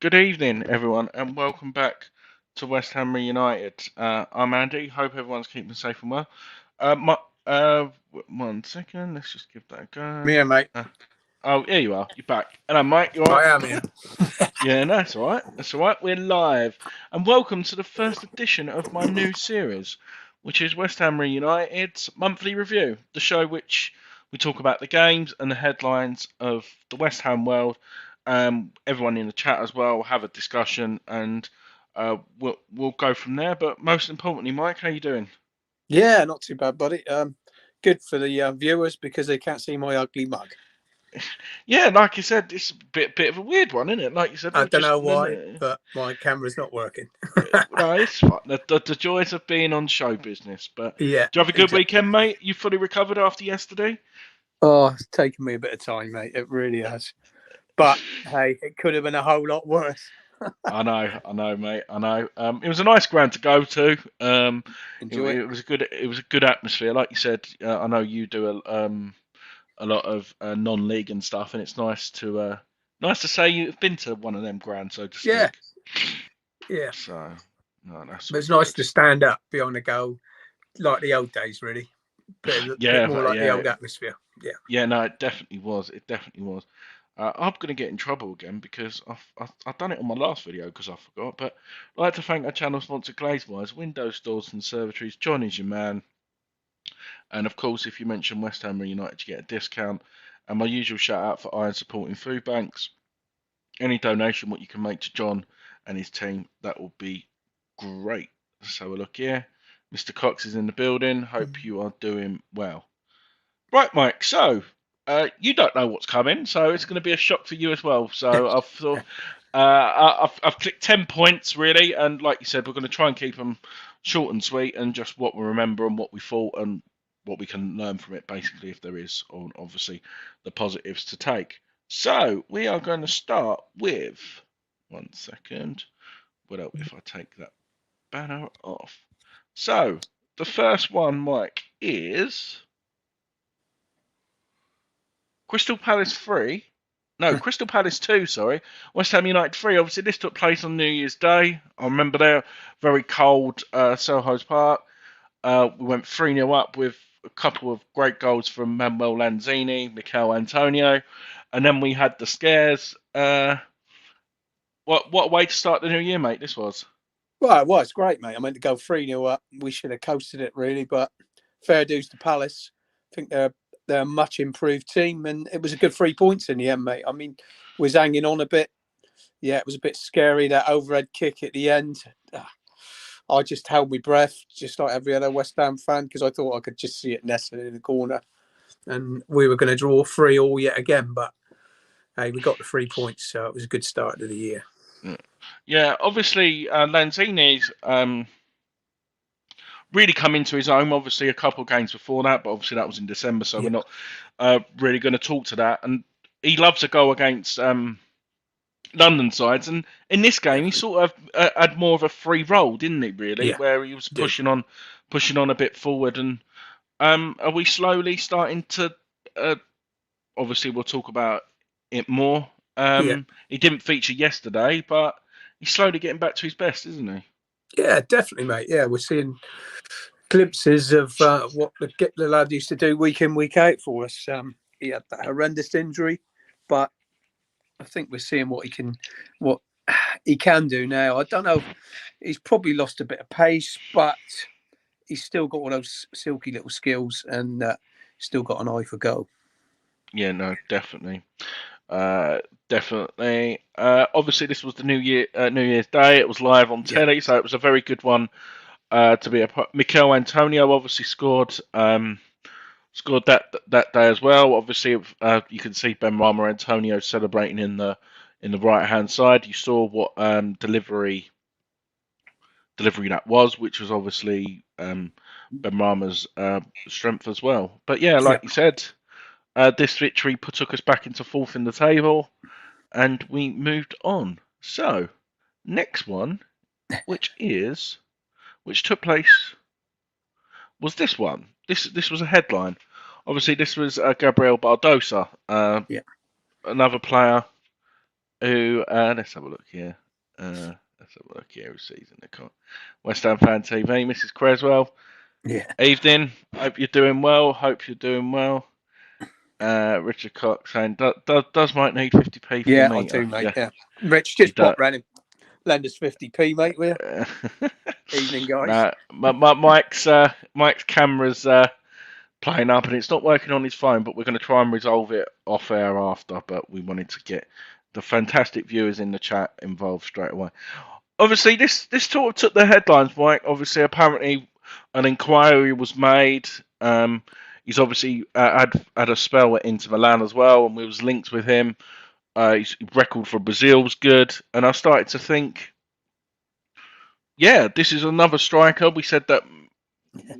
Good evening, everyone, and welcome back to West Ham Reunited. I'm Andy. Hope everyone's keeping safe and well. My, 1 second. Let's just give that a go. Yeah, mate. Oh, here you are. You're back. Hello, Mike. You all I right? am here. Yeah, no, that's all right. That's all right. We're live, and welcome to the first edition of my new series, which is West Ham Reunited's monthly review, the show which we talk about the games and the headlines of the West Ham world. Everyone in the chat as well will have a discussion, and we'll go from there. But most importantly, Mike, how you doing? Yeah, not too bad, buddy. Good for the viewers because they can't see my ugly mug. Yeah, like you said, it's a bit of a weird one, isn't it? Like you said, I we've don't just know why, but my camera's not working. no, it's fine. The joys of being on show business. But Yeah, do you have a good exactly. weekend, mate? You fully recovered after yesterday? Oh, it's taken me a bit of time, mate. It really has. But hey, it could have been a whole lot worse. I know, mate. I know. It was a nice ground to go to. Enjoy it. It was a good atmosphere. Like you said, I know you do a lot of non-league and stuff, and it's nice to say you've been to one of them grounds, so to Yeah, speak. yeah. So, no, that's But all it's nice good. to stand up behind a goal, like the old days, really. Bit more Yeah, like the yeah, old atmosphere. Yeah. yeah. No, it definitely was. It definitely was. I'm going to get in trouble again because I've done it on my last video because I forgot. But I'd like to thank our channel sponsor Glazewise, Windows Doors and Conservatories. John is your man. And of course, if you mention West Ham United, you get a discount. And my usual shout out for Iron supporting food banks. Any donation what you can make to John and his team, that will be great. So look here. Mr. Cox is in the building. Hope you are doing well. Right, Mike. So you don't know what's coming, so it's going to be a shock for you as well. So I've thought, I've clicked 10 points really, and like you said, we're going to try and keep them short and sweet, and just what we remember and what we thought and what we can learn from it, basically, if there is, or obviously the positives to take. So we are going to start with 1 second. Well, if I take that banner off. So the first one, Mike, is Crystal Palace 3. No, Crystal Palace 2, sorry. West Ham United 3. Obviously, this took place on New Year's Day. I remember there, very cold Selhurst Park. We went 3-0 up with a couple of great goals from Manuel Lanzini, Mikel Antonio. And then we had the scares. What a way to start the new year, mate, this was. Well, it was great, mate. I meant to go 3-0 up. We should have coasted it, really, but fair dues to Palace. I think they're a much improved team, and it was a good 3 points in the end, mate. I mean, was hanging on a bit. Yeah, it was a bit scary, that overhead kick at the end. I just held my breath, just like every other West Ham fan, because I thought I could just see it nestling in the corner. And we were going to draw 3-3 yet again, but hey, we got the 3 points, so it was a good start to the year. Yeah, obviously, Lanzini's really come into his own. Obviously, a couple of games before that, but obviously that was in December, so Yeah. we're not really going to talk to that. And he loves to go against London sides, and in this game he sort of had more of a free role, didn't he? Really, Yeah, where he was did. pushing on a bit forward. And are we slowly starting to? Obviously, we'll talk about it more. Yeah. He didn't feature yesterday, but he's slowly getting back to his best, isn't he? Yeah, definitely, mate. Yeah, we're seeing glimpses of what the lad used to do week in, week out for us. He had that horrendous injury, but I think we're seeing what he can do now. I don't know. He's probably lost a bit of pace, but he's still got all those silky little skills and still got an eye for goal. Yeah, no, definitely. Definitely. Obviously, this was the New Year's Day. It was live on Yeah. telly, so it was a very good one to be a part. Mikel Antonio obviously scored that day as well. Obviously, you can see Ben Rama Antonio celebrating in the right hand side. You saw what delivery that was, which was obviously Ben Rama's strength as well. But yeah, like you said, this victory took us back into fourth in the table, and we moved on. So next one, which took place, was this one. This was a headline. Obviously, this was Gabriel Barbosa, Yeah. another player Who? Let's have a look here. Let's have a look here. Who's season the West Ham Fan TV, Mrs. Creswell. Yeah. Evening. Hope you're doing well. Hope you're doing well. Richard Cox saying, does Mike need 50p for the Yeah, I meter? do, mate. Yeah, Yeah. Rich, he just does. pop round and lend us 50p, mate, will you? Evening, guys. Mike's camera's playing up and it's not working on his phone, but we're going to try and resolve it off air after. But we wanted to get the fantastic viewers in the chat involved straight away. Obviously, this sort of took the headlines, Mike. Obviously, apparently, an inquiry was made. He's obviously had a spell at Inter Milan as well, and we was linked with him. His record for Brazil was good, and I started to think, yeah, this is another striker. We said that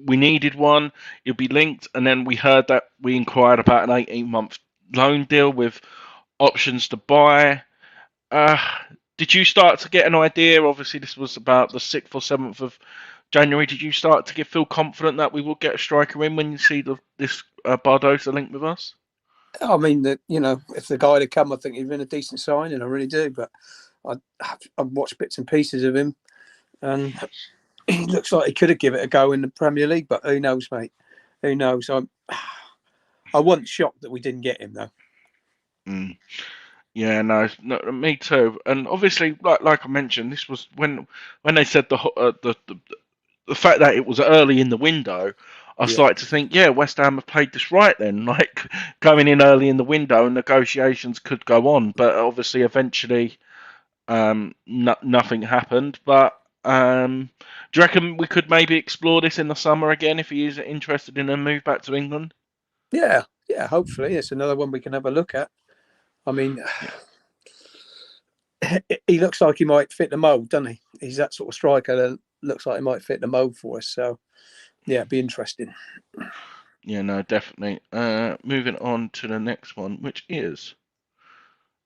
we needed one. He'll be linked, and then we heard that we inquired about an 18-month loan deal with options to buy. Uh, did you start to get an idea? Obviously, this was about the 6th or 7th of January. Did you start to feel confident that we will get a striker in when you see this Barbosa link with us? I mean, if the guy had come, I think he'd been a decent signing. I really do. But I've watched bits and pieces of him, and he looks like he could have given it a go in the Premier League. But who knows, mate? Who knows? I wasn't shocked that we didn't get him, though. Yeah, no, me too. And obviously, like I mentioned, this was when they said the fact that it was early in the window. I started to think, yeah, West Ham have played this right then, like going in early in the window and negotiations could go on. But obviously, eventually, nothing happened. But do you reckon we could maybe explore this in the summer again if he is interested in a move back to England? Yeah, hopefully. It's another one we can have a look at. I mean, he looks like he might fit the mould, doesn't he? He's that sort of striker that looks like he might fit the mould for us. So, yeah, it'd be interesting. Yeah, no, definitely. Moving on to the next one, which is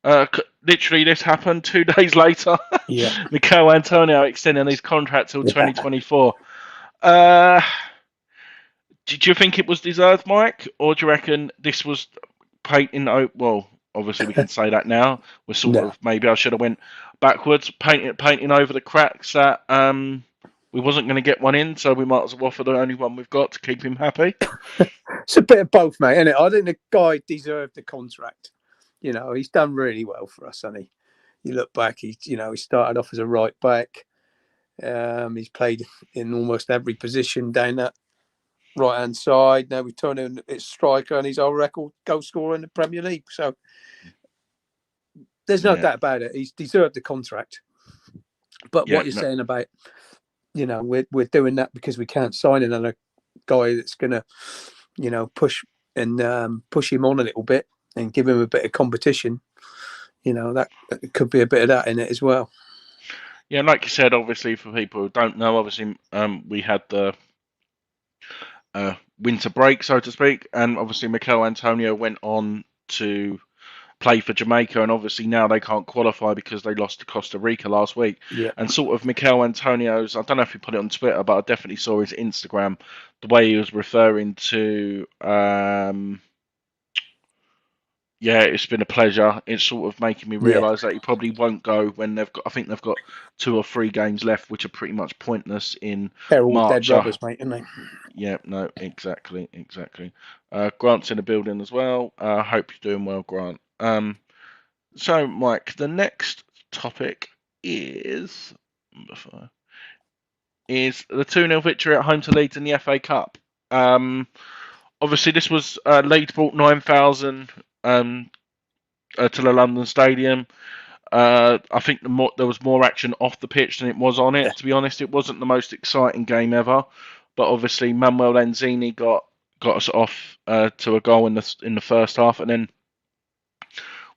literally this happened 2 days later. Yeah. Mikel Antonio extending his contract till 2024. Did you think it was deserved, Mike, or do you reckon this was painting? Well, obviously we can say that now. We're sort of maybe I should have went backwards, painting over the cracks that we wasn't going to get one in, so we might as well offer the only one we've got to keep him happy. It's a bit of both, mate, isn't it? I think the guy deserved the contract. He's done really well for us, hasn't he? You look back, he started off as a right back. He's played in almost every position down that right-hand side. Now we've turned him as striker, and he's our record goal scorer in the Premier League. So there's no doubt about it. He's deserved the contract. But what you're saying about, we're doing that because we can't sign another guy that's going to, push him on a little bit and give him a bit of competition. That could be a bit of that in it as well. Yeah, like you said, obviously for people who don't know, obviously we had the winter break, so to speak, and obviously Mikel Antonio went on to play for Jamaica, and obviously now they can't qualify because they lost to Costa Rica last week. Yeah. And sort of Mikel Antonio's, I don't know if he put it on Twitter, but I definitely saw his Instagram, the way he was referring to, it's been a pleasure. It's sort of making me realise that he probably won't go when I think they've got 2 or 3 games left, which are pretty much pointless in They're all March. dead rubbers, mate, aren't they? Yeah, no, exactly. Grant's in the building as well. Hope you're doing well, Grant. So, Mike, the next topic is the 2-0 victory at home to Leeds in the FA Cup. Obviously, this was Leeds brought 9,000 to the London Stadium. I think there was more action off the pitch than it was on it. Yeah. To be honest, it wasn't the most exciting game ever. But obviously, Manuel Lanzini got us off to a goal in the first half, and then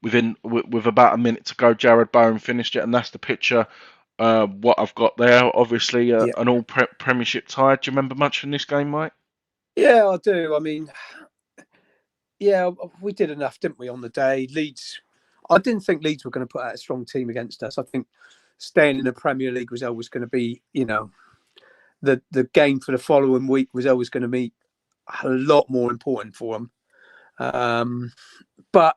with about a minute to go, Jared Bowen finished it, and that's the picture. What I've got there, obviously, an all Premiership tie. Do you remember much from this game, Mike? Yeah, I do. I mean, we did enough, didn't we, on the day? Leeds. I didn't think Leeds were going to put out a strong team against us. I think staying in the Premier League was always going to be, the game for the following week was always going to be a lot more important for them. But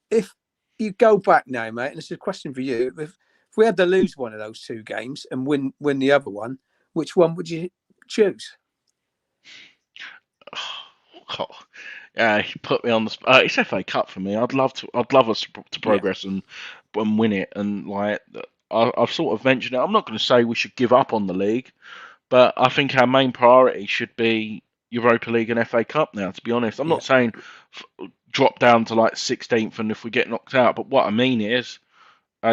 if you go back now, mate, and it's a question for you. If we had to lose one of those 2 games and win the other one, which one would you choose? Oh, yeah, you put me on the spot. It's FA Cup for me. I'd love us to Yeah, progress and win it. And like I've sort of mentioned it. I'm not going to say we should give up on the league, but I think our main priority should be Europa League and FA Cup now. To be honest, I'm yeah, not saying drop down to like 16th and if we get knocked out. But what I mean is,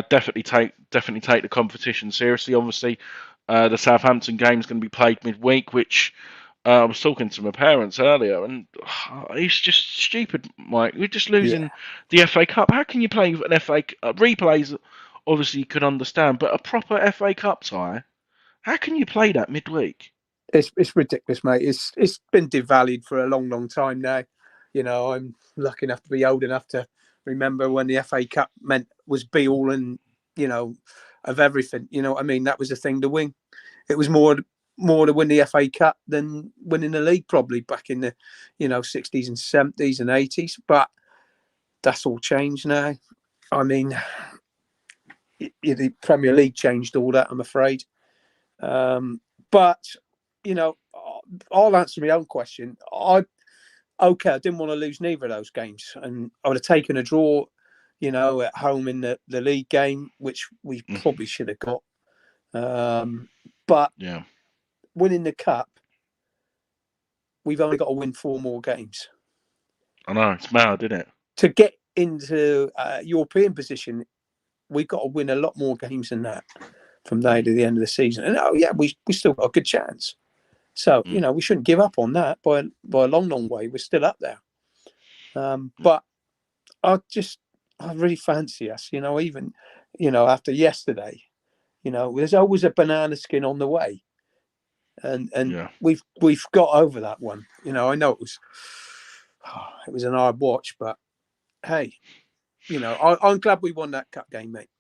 definitely take the competition seriously. Obviously, the Southampton game is going to be played midweek, which I was talking to my parents earlier, and it's just stupid, Mike. We're just yeah. losing the FA Cup. How can you play an FA replays? Obviously, you could understand, but a proper FA Cup tie. How can you play that midweek? It's ridiculous, mate. It's been devalued for a long time now. You know, I'm lucky enough to be old enough to remember when the FA Cup was be all and of everything. You know what I mean? That was the thing to win. It was more to win the FA Cup than winning the league, probably back in the 60s and 70s and 80s. But that's all changed now. I mean, the Premier League changed all that, I'm afraid. But I'll answer my own question. I didn't want to lose neither of those games, and I would have taken a draw, at home in the league game, which we probably should have got. But Yeah, winning the cup, we've only got to win 4 more games I know it's mad, isn't it? to get into European position. We've got to win a lot more games than that from now to the end of the season. And we still got a good chance. So we shouldn't give up on that by a long way. We're still up there. But I really fancy us. Even after yesterday, there's always a banana skin on the way, and Yeah. we've got over that one. I know it was an hard watch, but hey, I'm glad we won that cup game, mate.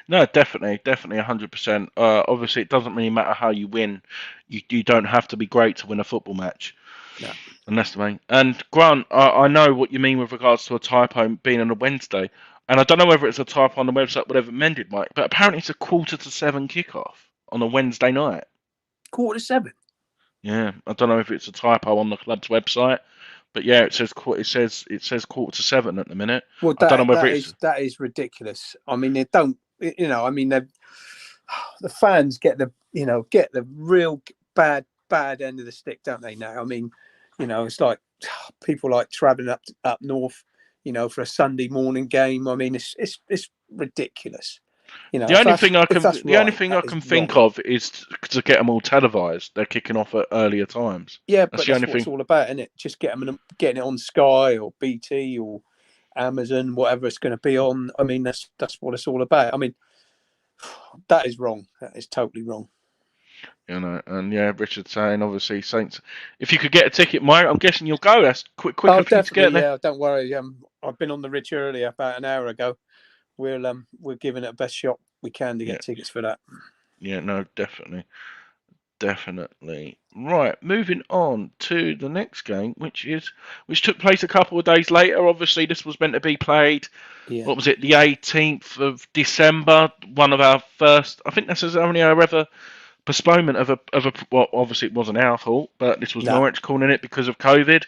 No, definitely, 100%. Obviously, it doesn't really matter how you win. You don't have to be great to win a football match. No. And that's the main. And Grant, I know what you mean with regards to a typo being on a Wednesday. And I don't know whether it's a typo on the website, whatever mended, Mike, but apparently it's a 6:45 kickoff on a Wednesday night. 7:15. Yeah, I don't know if it's a typo on the club's website, but yeah, it says 6:45 at the minute. Well, I don't know whether it's that is ridiculous. I mean, they don't. I mean, the fans get the real bad end of the stick, don't they? Now, I mean, it's like people like traveling up north, for a Sunday morning game. I mean, it's ridiculous. the only thing I can that is think wrong. of is to get them all televised. They're kicking off at earlier times. Yeah, That's but the that's only what it's thing. all about, isn't it? Just getting it on Sky or BT or Amazon, whatever it's going to be on. I mean, that's what it's all about. I mean, that is wrong. That is totally wrong. And yeah, Richard saying obviously Saints. If you could get a ticket, Mike, I'm guessing you'll go. That's quicker Oh, for you to definitely. get there. Yeah, don't worry. I've been on the Rich earlier, about an hour ago. We're giving it the best shot we can to Yeah, get tickets for that. yeah, no, definitely. Right, moving on to the next game, which took place a couple of days later. Obviously, this was meant to be played. Yeah. What was it? The 18th of December. One of our first. I think this is only our ever postponement of a. Well, obviously it wasn't our fault, but this was No. Norwich calling it because of COVID.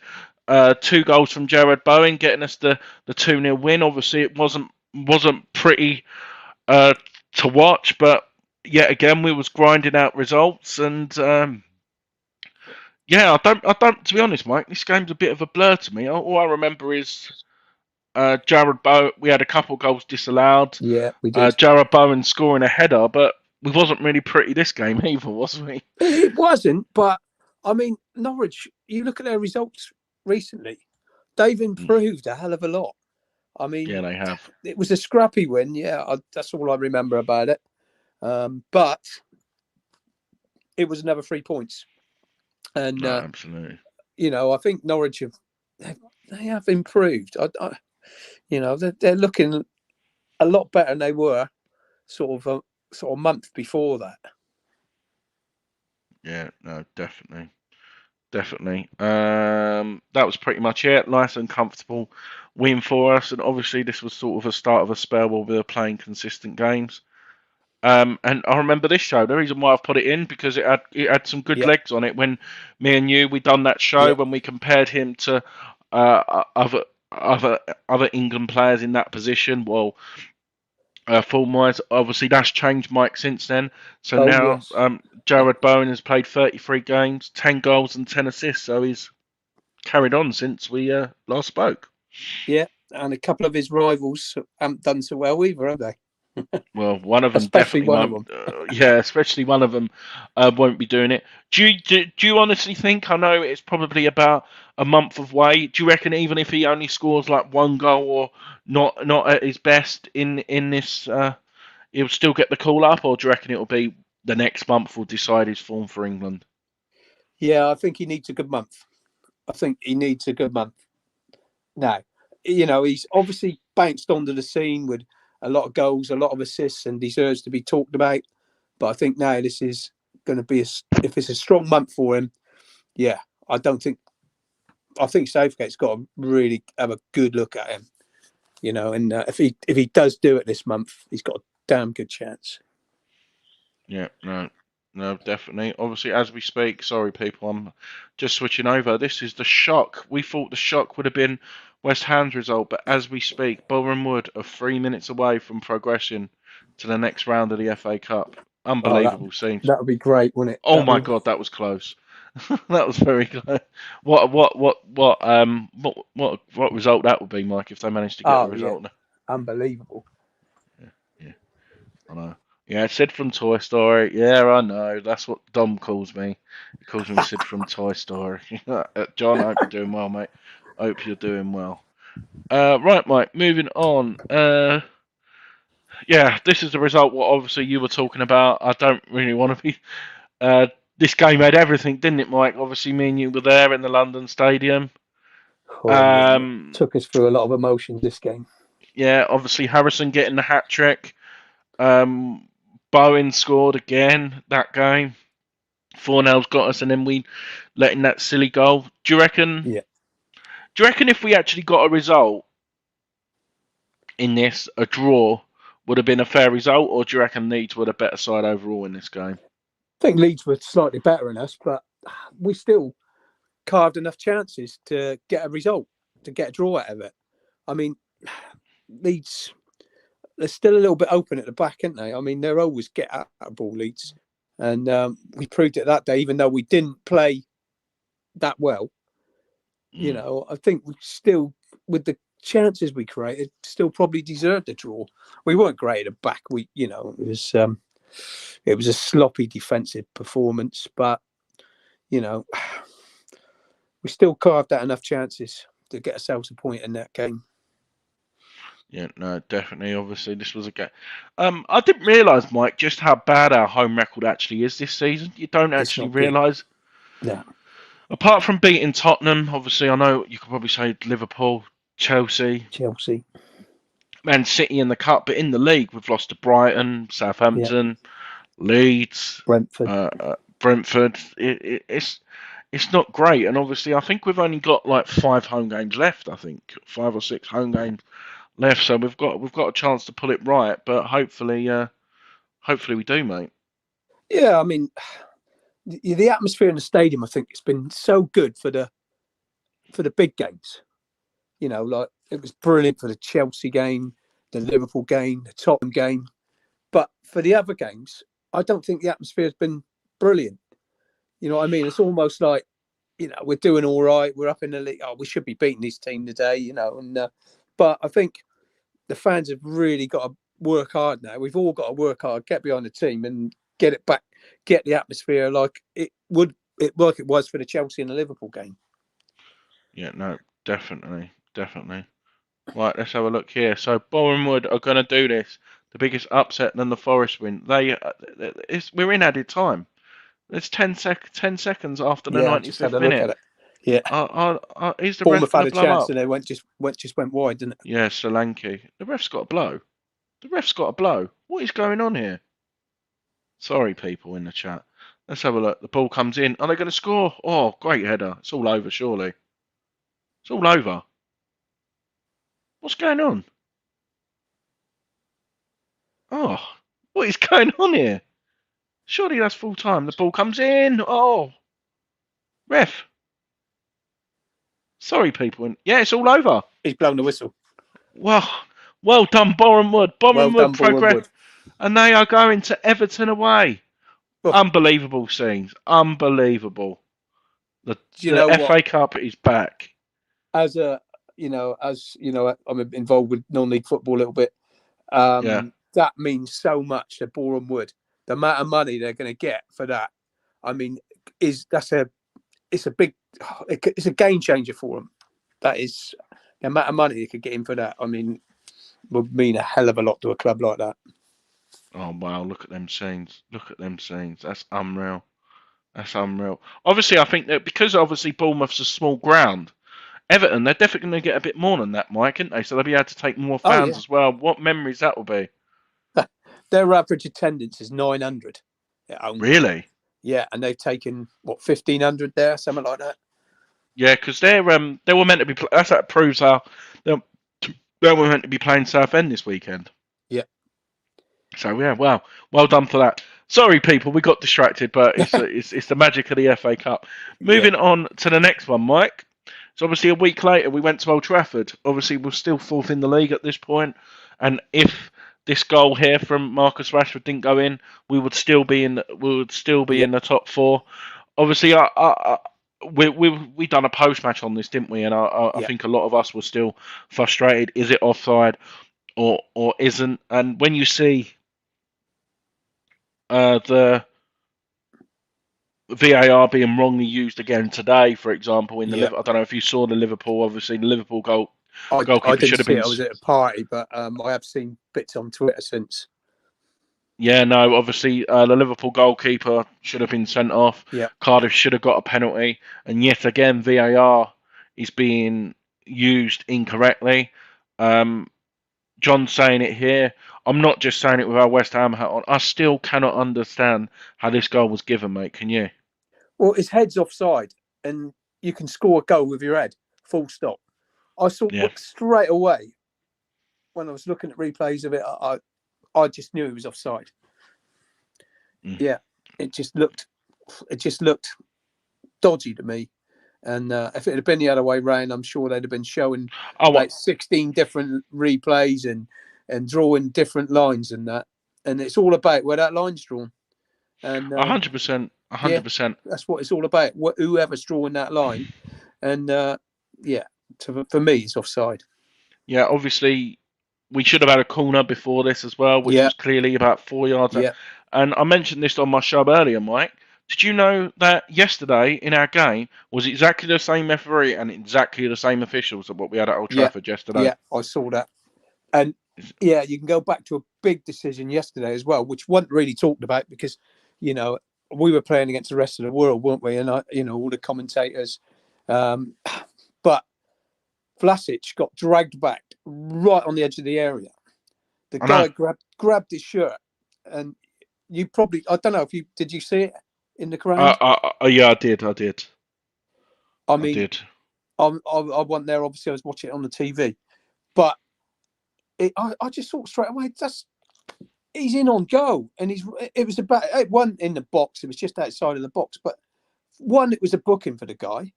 2 goals from Jared Bowen, getting us the 2-0 win. Obviously, it wasn't pretty to watch, but yet again we was grinding out results, and yeah, I don't. To be honest, Mike, this game's a bit of a blur to me. All I remember is Jared Bowen. We had a couple of goals disallowed. Yeah, we did. Jared Bowen scoring a header, but we wasn't really pretty this game either, was we? It wasn't, but I mean, Norwich. You look at their results recently; they've improved a hell of a lot. I Yeah, mean, they have. it was a scrappy win. Yeah, that's all I remember about it. But it was another 3 points, and No, absolutely. I think Norwich they have improved. They're looking a lot better than they were sort of a month before that. Yeah, no, definitely. definitely. That was pretty much it. Nice and comfortable win for us, and obviously this was sort of a start of a spell where we were playing consistent games. And I remember this show. The reason why I've put it in because it had some good Yeah, legs on it. When me and you we done that show yeah. when we compared him to other other England players in that position. Well, form wise, obviously that's changed, Mike, since then. So Oh now yes. Yeah, Jared Bowen has played 33 games, 10 goals and 10 assists. So he's carried on since we last spoke. yeah. And a couple of his rivals haven't done so well either, have they? Well, one of them Especially definitely one of won't. them. Yeah, especially one of them won't be doing it. Do you honestly think? I know it's probably about a month away. Do you reckon even if he only scores like one goal or not at his best in this, he'll still get the call up, or do you reckon it'll be the next month will decide his form for England? Yeah, I think he needs a good month. I think he needs a good month. Now, he's obviously bounced onto the scene with a lot of goals, a lot of assists, and deserves to be talked about. But I think now this is going to be if it's a strong month for him. Yeah, I don't think. I think Southgate's got to really have a good look at him. And if he does do it this month, he's got a damn good chance. Yeah, no, definitely. Obviously, as we speak, sorry people, I'm just switching over. This is the shock. We thought the shock would have been West Ham's result, but as we speak, Bowen Wood are 3 minutes away from progression to the next round of the FA Cup. Oh, that Unbelievable scenes. that would be great, wouldn't it? Oh my God, that was close. That was very close. What result that would be, Mike, if they managed to get a Oh yeah, result? unbelievable. Yeah, yeah. I know. Yeah, Sid from Toy Story. Yeah, I know. That's what Dom calls me. He calls me Sid from Toy Story. John, I hope you're doing well, mate. I hope you're doing well. Right, Mike. Moving on. Yeah, this is the result. What obviously you were talking about. I don't really want to be. Uh, this game had everything, didn't it, Mike? Obviously, me and you were there in the London Stadium. Oh yeah, and it Um, took us through a lot of emotions this game. yeah, obviously Harrison getting the hat trick. Um, Bowen scored again that game. 4-0's got us, and then we letting that silly goal. Do you reckon? Yeah, Do you reckon if we actually got a result in this, a draw would have been a fair result, or do you reckon Leeds were the better side overall in this game? I think Leeds were slightly better than us, but we still carved enough chances to get a result, to get a draw out of it. I mean, Leeds, they're still a little bit open at the back, aren't they? I mean, they're always get out of ball, Leeds. And we proved it that day, even though we didn't play that well. Mm. I think we still, with the chances we created, still probably deserved a draw. We weren't great at the back. It was a sloppy defensive performance, but you know, we still carved out enough chances to get ourselves a point in that game. Yeah, no, definitely. Obviously, this was a game. I didn't realise, Mike, just how bad our home record actually is this season. You don't It's actually not good. realise. No. Apart from beating Tottenham, obviously, I know you could probably say Liverpool, Chelsea, Chelsea. Man City in the cup, but in the league, we've lost to Brighton, Yeah. Southampton, Leeds, Brentford. Brentford. It's not great, and obviously, I think we've only got like 5 home games left. I think 5 or 6 home games left, so we've got a chance to pull it right. But hopefully we do, mate. Yeah, I mean, the atmosphere in the stadium, I think, it's been so good for the big games. Like it was brilliant for the Chelsea game, the Liverpool game, the Tottenham game. But for the other games, I don't think the atmosphere has been brilliant. You know what I mean? It's almost like, we're doing all right. We're up in the league. Oh, we should be beating this team today, but I think the fans have really got to work hard now. We've all got to work hard, get behind the team and get it back, get the atmosphere like it was for the Chelsea and the Liverpool game. Yeah, no, definitely. Right, let's have a look here. So Bowen Wood are going to do this. The biggest upset than the Forest win. We're in added time. It's 10 seconds after the Yeah, I just had 95th a look at minute. it. Yeah, Is the ref Bournemouth going had to a blow chance up? and they just went wide, didn't it? Yeah, Solanke. The ref's got a blow. The ref's got a blow. What is going on here? Sorry, people in the chat. Let's have a look. The ball comes in. Are they going to score? Oh, great header. It's all over, surely. It's all over. What's going on? Oh, what is going on here? Surely that's full time. The ball comes in. Oh, ref. Sorry, people. Yeah, it's all over. He's blown the whistle. Well, well done, Bowen Wood. Well Bowen Wood done, Bowen progress, Wood. and they are going to Everton away. Oh, Unbelievable scenes. Unbelievable. do you The know what? FA Cup is back. As I'm involved with non-league football a little bit. Yeah. That means so much to Bowen Wood. The amount of money they're going to get for that, I mean, it's a game changer for them. That is the amount of money they could get in for that. I mean, would mean a hell of a lot to a club like that. Oh wow! Look at them scenes. Look at them scenes. That's unreal. That's unreal. Obviously, I think that because obviously Bournemouth's a small ground, Everton they're definitely going to get a bit more than that, Mike, aren't they? So they'll be able to take more Oh fans yeah, as well. What memories that will be? their average attendance is 900 at home. Really? Yeah, and they've taken 1,500 there, something like that. Yeah, because they were meant to be. That proves how they, they were meant to be playing Southend this weekend. Yeah. So yeah, well done for that. Sorry, people, we got distracted, but it's the magic of the FA Cup. Yeah. Moving on to the next one, Mike. So obviously a week later we went to Old Trafford. Obviously we're still fourth in the league at this point, and if this goal here from Marcus Rashford didn't go in, we would still be in Yeah. the top four. Obviously, we done a post match on this, didn't we? And I Yeah. think a lot of us were still frustrated. Is it offside or isn't? And when you see the VAR being wrongly used again today, for example, in the Yeah. I don't know if you saw the Liverpool. Obviously, the Liverpool I goalkeeper didn't should have see been. it. I was at a party, but I have seen bits on Twitter since. Yeah, no. Obviously, the Liverpool goalkeeper should have been sent off. Yeah. Cardiff should have got a penalty, and yet again, VAR is being used incorrectly. John's saying it here. I'm not just saying it with our West Ham hat on. I still cannot understand how this goal was given, mate. Can you? Well, his head's offside, and you can score a goal with your head. Full stop. I saw Yeah. straight away when I was looking at replays of it. I just knew he was offside. Yeah, it just looked dodgy to me. And if it had been the other way round, I'm sure they'd have been showing about 16 different replays and drawing different lines and that. And it's all about where that line's drawn. And 100%, 100%. that's what it's all about. Whoever's drawing that line, and for me, it's offside. Yeah, obviously, we should have had a corner before this as well, which was clearly about 4 yards. Yeah. And I mentioned this on my show earlier, Mike. Did you know that yesterday in our game was exactly the same referee and exactly the same officials that what we had at Old Trafford yesterday? Yeah, I saw that. And yeah, you can go back to a big decision yesterday as well, which wasn't really talked about because, we were playing against the rest of the world, weren't we? And all the commentators. But Vlasic got dragged back right on the edge of the area. The guy grabbed his shirt, and you probably, I don't know if did you see it in the ground? Yeah, I did. I mean, I did. I wasn't there. Obviously, I was watching it on the TV, but I just thought straight away he's in on goal, and it wasn't in the box. It was just outside of the box, but it was a booking for the guy,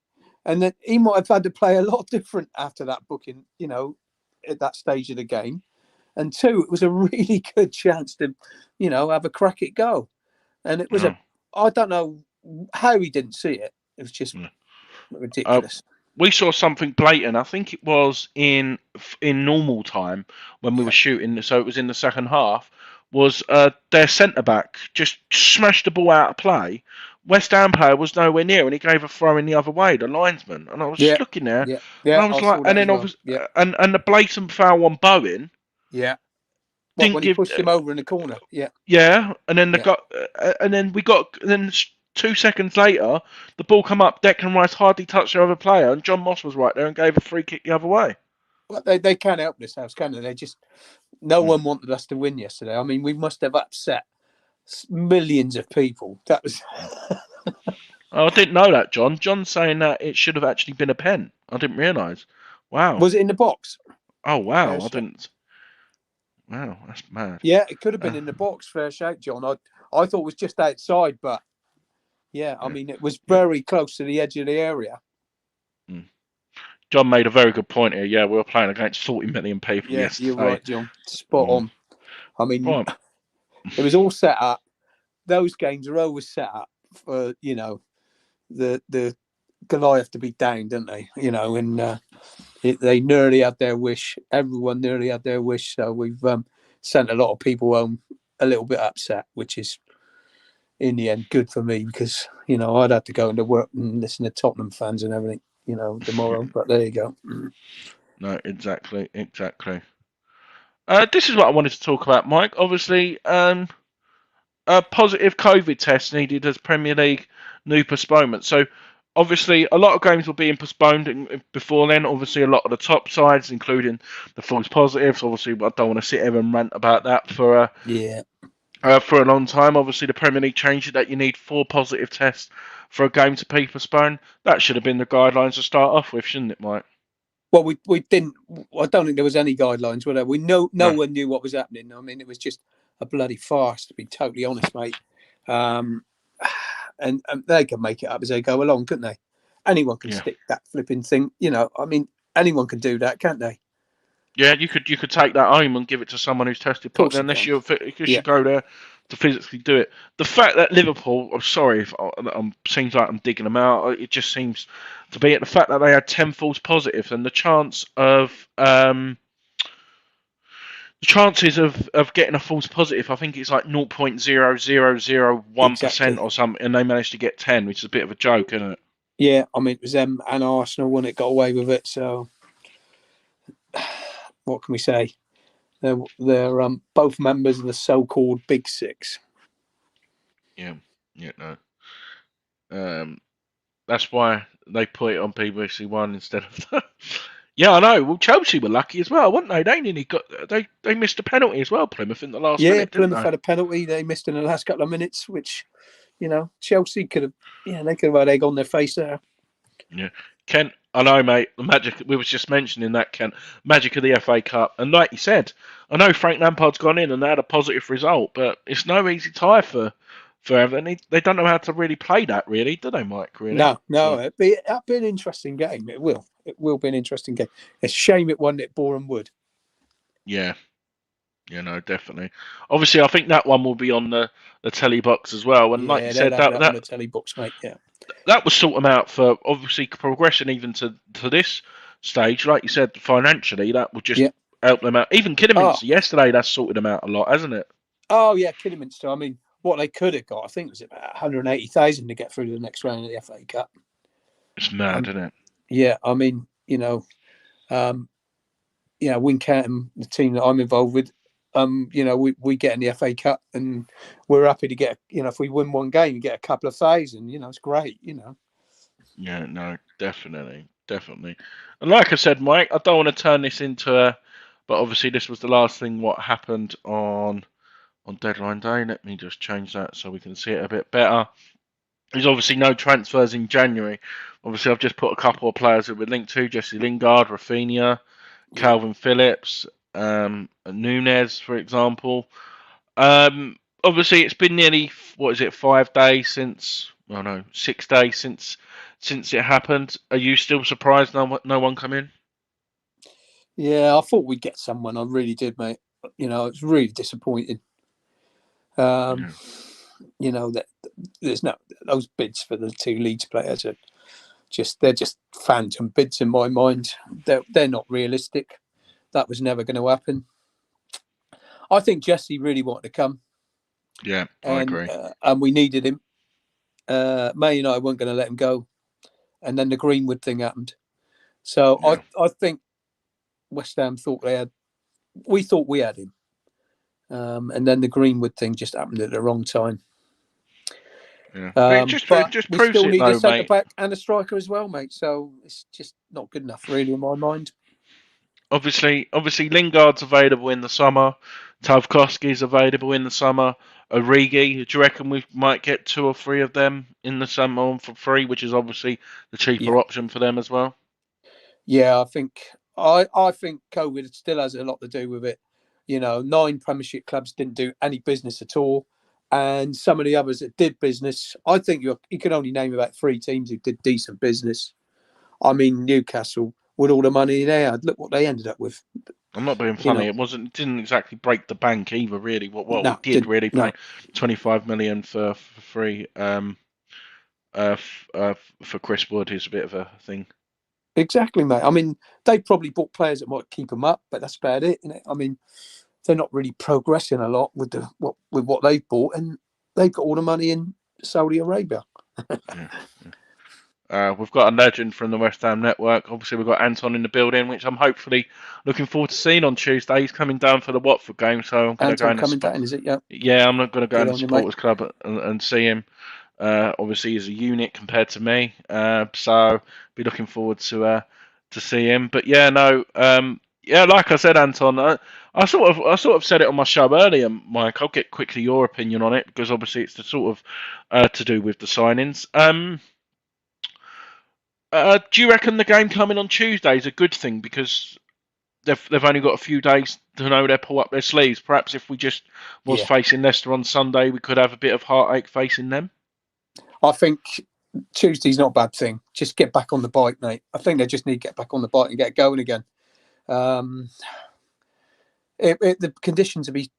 and then he might have had to play a lot different after that booking, at that stage of the game. And two, it was a really good chance to, have a crack at goal. And it was I don't know how he didn't see it. It was just ridiculous. We saw something blatant. I think it was in normal time when we were shooting. So it was in the second half. Was their centre back just smashed the ball out of play? West Ham player was nowhere near, and he gave a throw in the other way, the linesman. And I was just looking there, and I was like, and then obviously, and the blatant foul on Bowen. Yeah. When he pushed him over in the corner. Yeah. Yeah, and then then 2 seconds later, the ball come up. Declan Rice hardly touched the other player, and John Moss was right there and gave a free kick the other way. Well, they can't help this house, can they? No one wanted us to win yesterday. I mean, we must have upset millions of people. That was. Oh, I didn't know that, John. John's saying that it should have actually been a pen. I didn't realise. Wow. Was it in the box? Oh, wow. Fair I shout. didn't. Wow, that's mad. Yeah, it could have been Uh, in the box. Fair shout, John. I thought it was just outside, but yeah, I yeah, mean, it was yeah. very close to the edge of the area. Mm. John made a very good point here. Yeah, we were playing against 40 million people Yeah, you're yesterday. right, John. Spot Mm. on. I mean, Right. it was all set up. Those games are always set up for, the Goliath to be down, don't they? And they nearly had their wish. Everyone nearly had their wish. So we've sent a lot of people home a little bit upset, which is in the end good for me because I'd have to go into work and listen to Tottenham fans and everything, tomorrow. But there you go. No, exactly. This is what I wanted to talk about, Mike. Obviously, a positive COVID test needed as Premier League new postponement. So, obviously, a lot of games were being postponed before then. Obviously, a lot of the top sides, including the false positives. Obviously, I don't want to sit here and rant about that Yeah. for a long time. Obviously, the Premier League changed it that you need 4 positive tests for a game to be postponed. That should have been the guidelines to start off with, shouldn't it, Mike? Well, we didn't. I don't think there was any guidelines, were there? No No. one knew what was happening. I mean, it was just a bloody farce, to be totally honest, mate. And they can make it up as they go along, couldn't they? Anyone can Yeah. stick that flipping thing. I mean, anyone can do that, can't they? Yeah, you could take that home and give it to someone who's tested Of course positive, you unless can. you go there to physically do it. The fact that Liverpool, I'm sorry if seems like I'm digging them out. It just seems to be the fact that they had 10 false positives, and the chances of getting a false positive, I think it's like 0.0001% Exactly. or something, and they managed to get 10, which is a bit of a joke, isn't it? Yeah, I mean, it was them and Arsenal when it got away with it. So, what can we say? They're both members of the so-called Big Six. Yeah, no. That's why they put it on BBC One instead of. Yeah, I know. Well, Chelsea were lucky as well, weren't they? They nearly got they missed a penalty as well, Plymouth, in the last Yeah, minute, didn't Plymouth they? had a penalty they missed in the last couple of minutes, which Chelsea could have. Yeah, they could have had egg on their face there. Yeah, Kent. I know, mate. The magic we was just mentioning that, Kent. Magic of the FA Cup, and like you said, I know Frank Lampard's gone in and they had a positive result, but it's no easy tie for Everton. They don't know how to really play that, really, do they, Mike? Really? No, it'll be an interesting game. It will be an interesting game. It's a shame it wasn't at Boreham Wood. Yeah. Yeah, no, definitely. Obviously, I think that one will be on the telly box as well. And like you Yeah, they'll said, have that that on that the telly box, mate. Yeah. that will sort them out for obviously progression even to this stage. Like you said, financially, that will just Yeah. help them out. Even Oh, Kidderminster yesterday, that's sorted them out a lot, hasn't it? yeah, Kidderminster. I mean, what they could have got, I think, was about 180,000 to get through to the next round of the FA Cup. It's mad, Um, isn't it? yeah, I mean, Wincanton, the team that I'm involved with, we get in the FA Cup and we're happy to get, if we win one game, you get a couple of thousand, it's great, Yeah, no, definitely. And like I said, Mike, I don't want to turn this into a, but obviously this was the last thing what happened on deadline day. Let me just change that so we can see it a bit better. There's obviously no transfers in January. Obviously, I've just put a couple of players that we're linked to: Jesse Lingard, Rafinha, Yeah. Calvin Phillips, Nunez, for example. Obviously, it's been nearly 5 days since. Well, no, 6 days since it happened. Are you still surprised no one come in? Yeah, I thought we'd get someone. I really did, mate. It's really disappointing. Yeah. That there's no those bids for the 2 Leeds players are they're just phantom bids in my mind. They're not realistic. That was never going to happen. I think Jesse really wanted to come, Yeah, I and agree. we needed him. May and I weren't going to let him go, and then the Greenwood thing happened. So Yeah. I think West Ham thought we thought we had him, and then the Greenwood thing just happened at the wrong time. Yeah. But it But just we proves still it need a though, centre mate. back and a striker as well, mate. So it's just not good enough, really, in my mind. Obviously, Lingard's available in the summer. Tarkovsky's available in the summer. Origi, do you reckon we might get 2 or 3 of them in the summer for free, which is obviously the Yeah, cheaper option for them as well? yeah. I think COVID still has a lot to do with it. 9 Premiership clubs didn't do any business at all, and some of the others that did business, I think you can only name about 3 teams who did decent business. I mean, Newcastle, with all the money they had, look what they ended up with. I'm not being You funny. know, It didn't exactly break the bank either. Really, what we no, did didn't really pay no. 25 million for free. For Chris Wood is a bit of a thing. Exactly, mate. I mean, they probably bought players that might keep them up, but that's about it. I mean, they're not really progressing a lot with what they've bought, and they've got all the money in Saudi Arabia. Yeah. We've got a legend from the West Ham network. Obviously, we've got Anton in the building, which I'm hopefully looking forward to seeing on Tuesday. He's coming down for the Watford game, so I'm going to go Anton in the coming down, is it? Yeah, yeah, I'm not going to go good in the on you, mate. supporters club and see him. Obviously, he's a unit compared to me, so be looking forward to see him. But yeah, no, yeah, like I said, Anton, I sort of said it on my show earlier, Mike. I'll get quickly your opinion on it because obviously it's the sort of to do with the signings. Do you reckon the game coming on Tuesday is a good thing because they've only got a few days to know they pull up their sleeves? Perhaps if we just was Yeah, facing Leicester on Sunday, we could have a bit of heartache facing them. I think Tuesday's not a bad thing. Just get back on the bike, mate. I think they just need to get back on the bike and get going again. Um, the conditions would be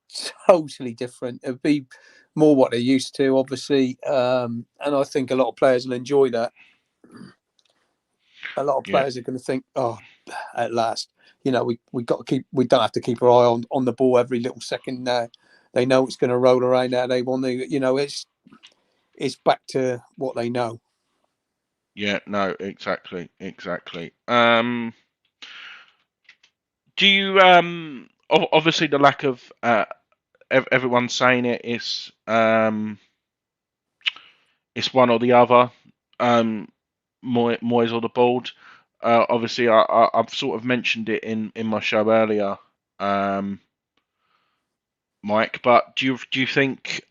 totally different. It would be more what they're used to, obviously, and I think a lot of players will enjoy that. A lot of Yeah, players are going to think, "Oh, at last, we got to keep. We don't have to keep our eye on the ball every little second. They know it's going to roll around. Now they want to. It's back to what they know." yeah, no, exactly. Do you obviously the lack of everyone saying it's one or the other. Um, Moyes or the board. Obviously, I've sort of mentioned it in my show earlier, um, Mike. But do you think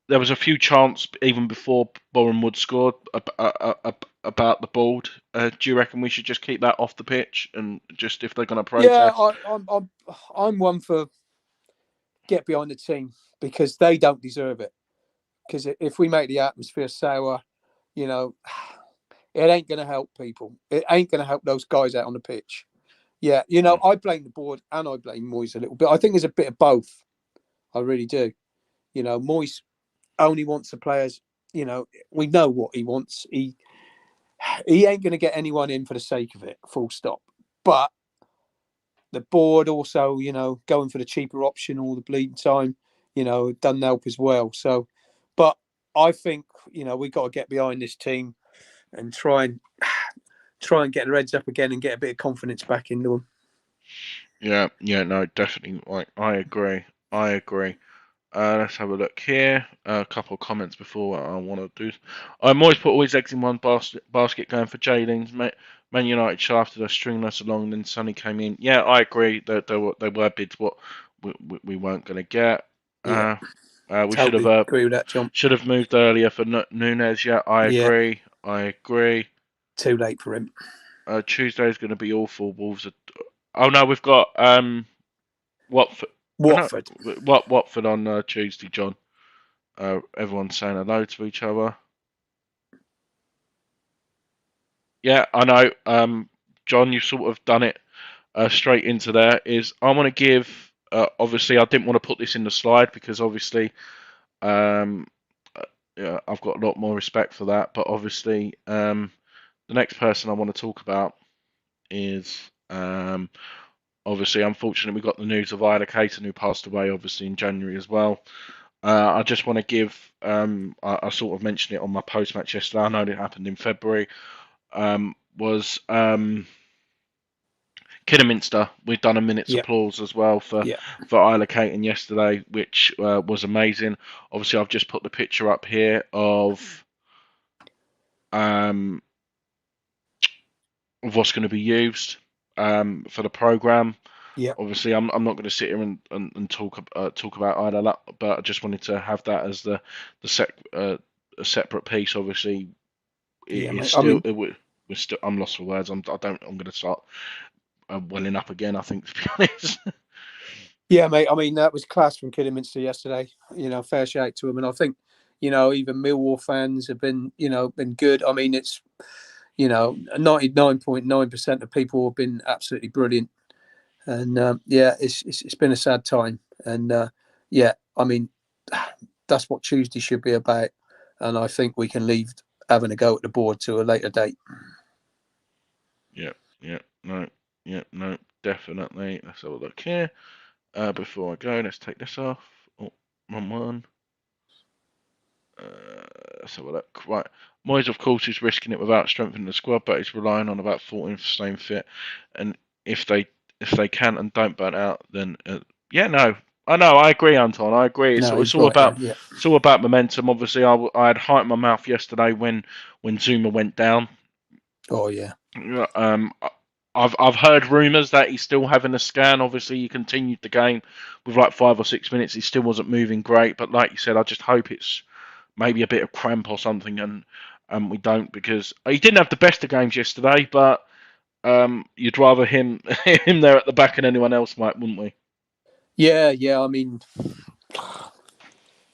there was a few chants even before Bowen Wood scored about the board? Do you reckon we should just keep that off the pitch and just if they're going to Yeah, protest? I'm one for get behind the team because they don't deserve it. Because if we make the atmosphere sour, you know, it ain't going to help people. It ain't going to help those guys out on the pitch. Yeah, Mm. I blame the board and I blame Moyes a little bit. I think there's a bit of both. I really do. Moyes only wants the players. We know what he wants. He ain't going to get anyone in for the sake of it. Full stop. But the board also, going for the cheaper option all the bleeding time, doesn't help as well. So, but I think we got to get behind this team and try and get the Reds up again and get a bit of confidence back into them. Yeah, no, definitely. Like, I agree. I agree. Let's have a look here. A couple of comments before what I want to do. I'm always put all his eggs in one basket going for Jalen's. Man United shafted us, stringing us along, then Sonny came in. Yeah, I agree that there were bids what we weren't going to get. Yeah, Uh, we totally agree with that, John. should have moved earlier for Nunes. Yeah, I Yeah, agree. I agree. too late for him. Tuesday is going to be awful. Wolves are. Oh no, we've got Watford. Oh, no, Watford. Watford on Tuesday, John. Everyone's saying hello to each other. Yeah, I know. John, you've sort of done it straight into there. Is I want to give. Obviously, I didn't want to put this in the slide because obviously, um, yeah, I've got a lot more respect for that. But obviously, the next person I want to talk about is obviously, unfortunately, we got the news of Ira Caton who passed away obviously in January as well. I just want to give. I sort of mentioned it on my post match yesterday. I know it happened in February. Was Kidderminster. We've done a minute's Yeah, applause as well yeah, for Isla Caton yesterday, which was amazing. Obviously, I've just put the picture up here of um, of what's going to be used for the program. Yeah, Obviously, I'm not going to sit here and talk about either that, but I just wanted to have that as the a separate piece. Obviously, yeah, it's mate. I still mean, we're still I'm lost for words. I'm going to start welling up again. I think, to be honest. yeah, mate. I mean, that was class from Kidderminster yesterday. Fair shout to him, and I think, even Millwall fans have been, been good. I mean, it's, 99.9% of people have been absolutely brilliant, and yeah, it's been a sad time, and yeah, I mean, that's what Tuesday should be about, and I think we can leave having a go at the board to a later date. Yeah, no, definitely. Let's have a look here. Before I go, let's take this off. Oh, wrong one. Let's have a look. Right. Moyes, of course, is risking it without strengthening the squad, but he's relying on about 14 staying fit. And if they can and don't burn out, then yeah, no, I know, I agree, Anton. I agree. No, It's he's all right there. about Yeah. momentum. Obviously, I had heart in my mouth yesterday when Zuma went down. Oh yeah. Um, I've heard rumours that he's still having a scan. Obviously, he continued the game with like 5 or 6 minutes. He still wasn't moving great, but like you said, I just hope it's maybe a bit of cramp or something, and we don't, because he didn't have the best of games yesterday, but you'd rather him him there at the back than anyone else might, wouldn't we? Yeah, yeah. I mean,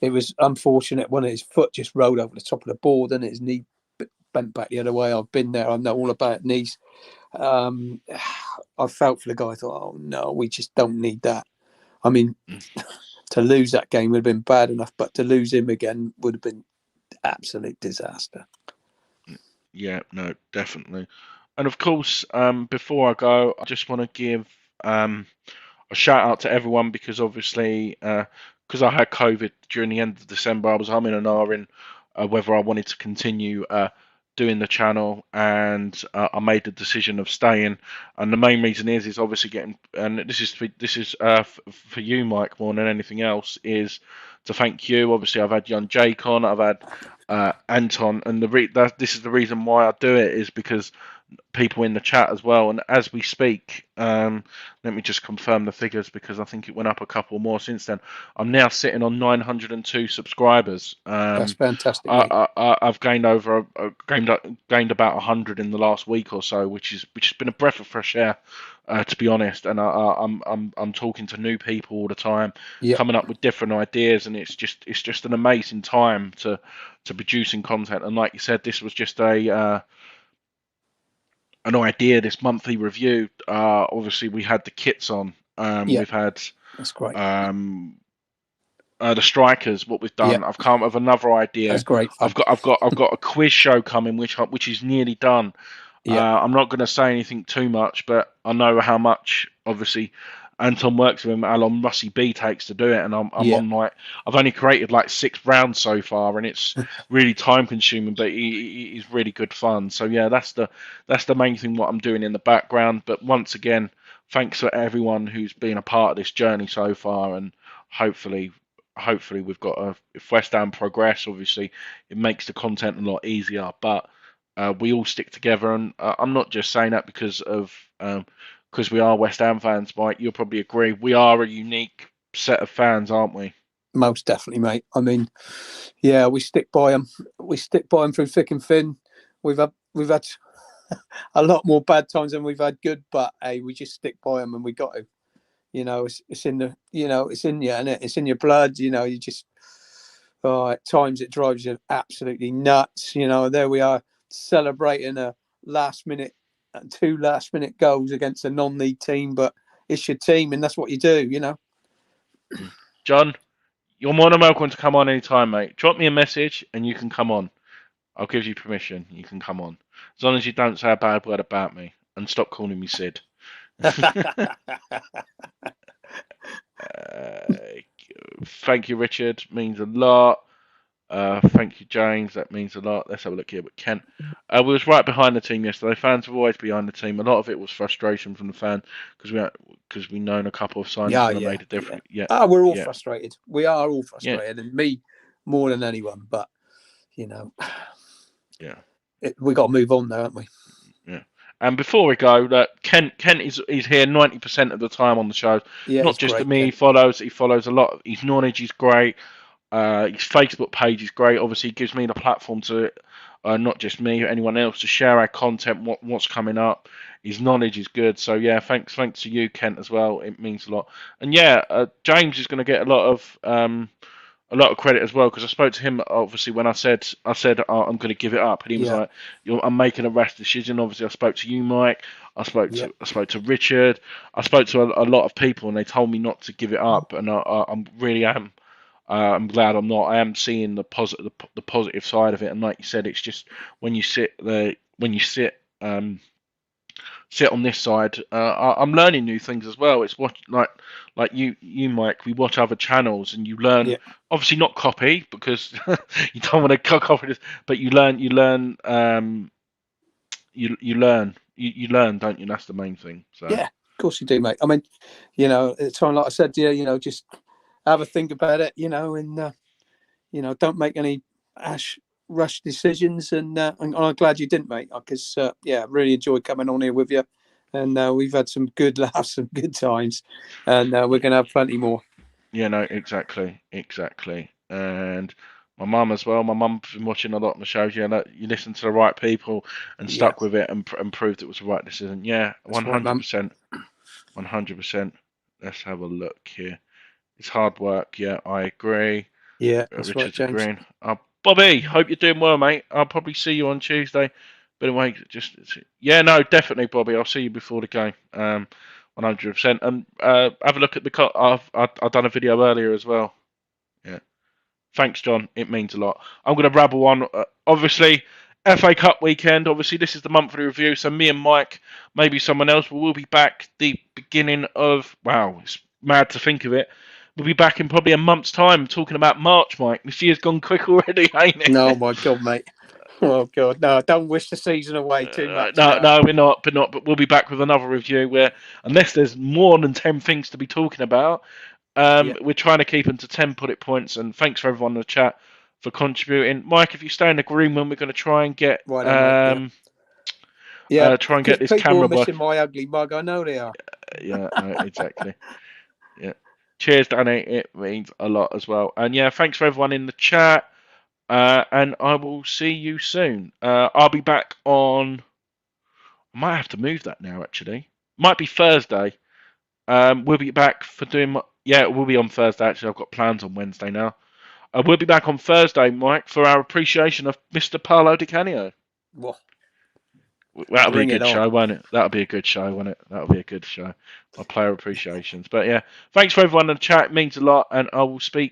it was unfortunate when his foot just rolled over the top of the board and his knee bent back the other way. I've been there. I know all about knees. Um, I felt for the guy. I thought, oh no, we just don't need that. I mean, to lose that game would have been bad enough, but to lose him again would have been absolute disaster. Yeah, no, definitely. And of course, before I go, I just want to give a shout out to everyone, because obviously, because I had COVID during the end of December, I was humming and ahhing whether I wanted to continue doing the channel, and I made the decision of staying. And the main reason is obviously getting, and this is for you, Mike, more than anything else, is to thank you. Obviously, I've had young Jake on, I've had Anton, and this is the reason why I do it, is because people in the chat as well. And as we speak, let me just confirm the figures, because I think it went up a couple more since then. I'm now sitting on 902 subscribers. That's fantastic, mate. I've gained gained about 100 in the last week or so, which has been a breath of fresh air, to be honest. And I'm talking to new people all the time, Yeah, coming up with different ideas, and it's just an amazing time to producing content. And like you said, this was just an idea, this monthly review. Obviously, we had the kits on. yeah, We've had that's great. um, the strikers. What we've Yeah, done, I've come up with another idea. that's great fun. I've got a quiz show coming, which is nearly done. Yeah, I'm not going to say anything too much, but I know how much, obviously, Anton works with him, how long Rusty B takes to do it, and I'm yeah, on like, I've only created like 6 rounds so far, and it's really time consuming, but he's really good fun. So yeah, that's the main thing what I'm doing in the background. But once again, thanks for everyone who's been a part of this journey so far, and hopefully we've got if West Ham progress, obviously it makes the content a lot easier, but we all stick together. And I'm not just saying that because we are West Ham fans, Mike. You'll probably agree. We are a unique set of fans, aren't we? most definitely, mate. I mean, yeah, we stick by them. We stick by them through thick and thin. We've had a lot more bad times than we've had good, but hey, we just stick by them, and we got to. It's in the, it's in you, and it's in your blood. You just, oh, at times it drives you absolutely nuts. There we are celebrating a two last minute goals against a non-league team, but it's your team, and that's what you do. John, you're more than welcome to come on anytime, mate. Drop me a message and you can come on. I'll give you permission. You can come on. As long as you don't say a bad word about me and stop calling me Sid. Thank you, Richard. Means a lot. Thank you, James. That means a lot. Let's have a look here. But Kent, we was right behind the team yesterday. Fans were always behind the team. A lot of it was frustration from the fan, because we known a couple of signings Yeah, would have yeah, made a yeah. difference. Yeah, We're all yeah, frustrated. We are all yeah, frustrated, and me more than anyone. But you know, yeah, we got to move on now, haven't we? yeah. And before we go, that Kent is here 90% of the time on the show. Yeah, Not he's just to great, me, Ken. he follows a lot. His knowledge is great. His Facebook page is great. Obviously, he gives me the platform to, not just me, anyone else, to share our content, what's coming up. His knowledge is good. So yeah, thanks to you, Kent, as well. It means a lot. And yeah, James is going to get a lot of credit as well, because I spoke to him obviously when I said I'm going to give it up, and he was Yeah, like, I'm making a rash decision. Obviously, I spoke to you, Mike. yeah, I spoke to Richard. I spoke to a lot of people, and they told me not to give it up, and I'm really am. I'm glad I'm not. I am seeing the positive side of it, and like you said, it's just when you sit on this side, I'm learning new things as well. It's what like you Mike. We watch other channels and you learn. yeah, Obviously not copy because you don't want to copy this, but you learn, don't you? That's the main thing. So yeah. Of course you do, mate. I mean, at the time, like I said, yeah, just have a think about it, and don't make any rush decisions. And I'm glad you didn't, mate, because yeah, really enjoyed coming on here with you, and we've had some good laughs, some good times, and we're gonna have plenty more. yeah, no, exactly. And my mum as well. My mum's been watching a lot of the shows. Yeah, no, you listen to the right people and Yeah, stuck with it and proved it was the right decision. Yeah, that's right, mum. 100%, 100%. Let's have a look here. It's hard work. Yeah, I agree. Yeah, that's right, Richard's James. agreeing. Bobby, hope you're doing well, mate. I'll probably see you on Tuesday. But anyway, yeah, no, definitely, Bobby. I'll see you before the game. 100%. And have a look at the. I've done a video earlier as well. Yeah. Thanks, John. It means a lot. I'm going to rabble on. Obviously, FA Cup weekend. Obviously, this is the monthly review. So me and Mike, maybe someone else, will be back the beginning of. Wow, it's mad to think of it. We'll be back in probably a month's time talking about March, Mike. This year's gone quick already, ain't No, it? my God, mate. Oh God, no! Don't wish the season away too much. No, No. no, we're not. But we'll be back with another review where, unless there's more than 10 things to be talking about, Yeah. we're trying to keep them to 10 bullet points. And thanks for everyone in the chat for contributing. Mike, if you stay in the green room, we're going to try and get Right on, mate. Yeah. Yeah, because this people are camera missing work. my ugly mug. I know they are. Yeah, no, exactly. Yeah. Cheers, Danny. It means a lot as well. And yeah, thanks for everyone in the chat. And I will see you soon. I'll be back on. I might have to move that now. Actually, might be Thursday. We'll be back for doing. Yeah, we'll be on Thursday. Actually, I've got plans on Wednesday now. We'll be back on Thursday, Mike, for our appreciation of Mr. Paolo Di Canio. Well, That'll be a bring it good on. show, won't it? That'll be a good show, won't it? That'll be a good show. Our player appreciations. But yeah, thanks for everyone in the chat. It means a lot, and I will speak